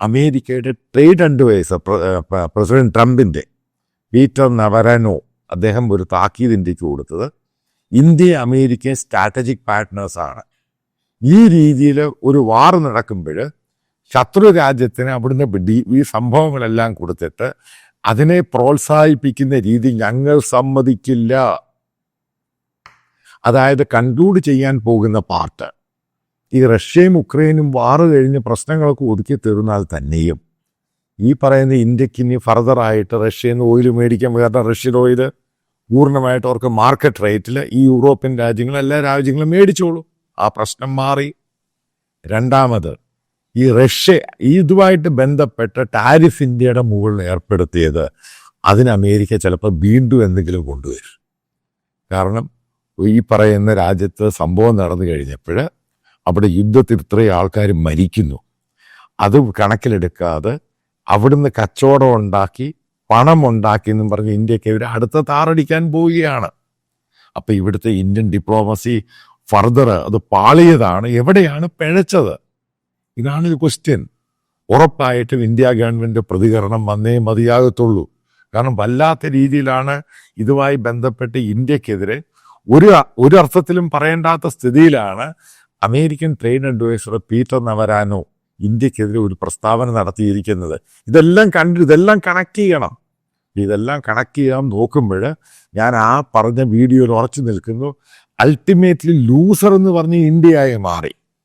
അമേരിക്കയുടെ trade adviser president ട്രംപിൻ്റെ Peter നവരാനോ അദ്ദേഹം ഒരു താക്കീത് ഇന്ത്യക്ക് കൊടുത്തത് ഇന്ത്യ അമേരിക്കൻ സ്ട്രാറ്റജിക് പാർട്ട്നേഴ്സാണ്. ഈ രീതിയിൽ ഒരു വാർ നടക്കുമ്പോൾ ശത്രു രാജ്യത്തിന് അവിടുന്ന് ഈ സംഭവങ്ങളെല്ലാം കൊടുത്തിട്ട് അതിനെ പ്രോത്സാഹിപ്പിക്കുന്ന രീതി ഞങ്ങൾ സമ്മതിക്കില്ല. അതായത് കൺക്ലൂഡ് ചെയ്യാൻ പോകുന്ന പാർട്ട് ഈ റഷ്യയും ഉക്രൈനും വാറ് കഴിഞ്ഞ് പ്രശ്നങ്ങളൊക്കെ ഒതുക്കി തീർന്നാൽ തന്നെയും ഈ പറയുന്ന ഇന്ത്യക്ക് ഇനി ഫർദറായിട്ട് റഷ്യയിൽ നിന്ന് ഓയിൽ മേടിക്കാൻ, കാരണം റഷ്യൻ ഓയിൽ പൂർണ്ണമായിട്ട് അവർക്ക് മാർക്കറ്റ് റേറ്റിൽ ഈ യൂറോപ്യൻ രാജ്യങ്ങളും എല്ലാ രാജ്യങ്ങളും മേടിച്ചോളൂ. ആ പ്രശ്നം മാറി. രണ്ടാമത് ഈ റഷ്യ ഇതുമായിട്ട് ബന്ധപ്പെട്ട ടാരിഫ് ഇന്ത്യയുടെ മുകളിൽ ഏർപ്പെടുത്തിയത് അതിന് അമേരിക്ക ചിലപ്പോൾ വീണ്ടും എന്തെങ്കിലും കൊണ്ടുവരും. കാരണം ഈ പറയുന്ന രാജ്യത്ത് സംഭവം നടന്നു കഴിഞ്ഞപ്പോൾ അവിടെ യുദ്ധത്തിൽ ഇത്രയും ആൾക്കാർ മരിക്കുന്നു. അത് കണക്കിലെടുക്കാതെ അവിടുന്ന് കച്ചവടം ഉണ്ടാക്കി പണം ഉണ്ടാക്കി എന്നും പറഞ്ഞ് ഇന്ത്യക്കെതിരെ അടുത്ത താറടിക്കാൻ പോവുകയാണ്. അപ്പം ഇവിടുത്തെ ഇന്ത്യൻ ഡിപ്ലോമസി ഫർദർ അത് പാളിയതാണ്. എവിടെയാണ് പിഴച്ചത്? ഇതാണ് ഒരു ക്വസ്റ്റ്യൻ. ഉറപ്പായിട്ടും ഇന്ത്യ ഗവൺമെൻറ് പ്രതികരണം വന്നേ മതിയാകത്തുള്ളൂ. കാരണം വല്ലാത്ത രീതിയിലാണ് ഇതുമായി ബന്ധപ്പെട്ട് ഇന്ത്യക്കെതിരെ ഒരു അർത്ഥത്തിലും പറയേണ്ടാത്ത സ്ഥിതിയിലാണ് അമേരിക്കൻ ട്രേഡ് അഡ്വൈസർ പീറ്റർ നവരാനോ ഇന്ത്യക്കെതിരെ ഒരു പ്രസ്താവന നടത്തിയിരിക്കുന്നത്. ഇതെല്ലാം കണക്ട് ചെയ്യണം. ഇതെല്ലാം കണക്ട് ചെയ്യാൻ നോക്കുമ്പോൾ ഞാൻ ആ പറഞ്ഞ വീഡിയോയിൽ ഉറച്ചു നിൽക്കുന്നു. അൾട്ടിമേറ്റ്ലി ലൂസർ എന്ന് പറഞ്ഞ് ഇന്ത്യയായി മാറി.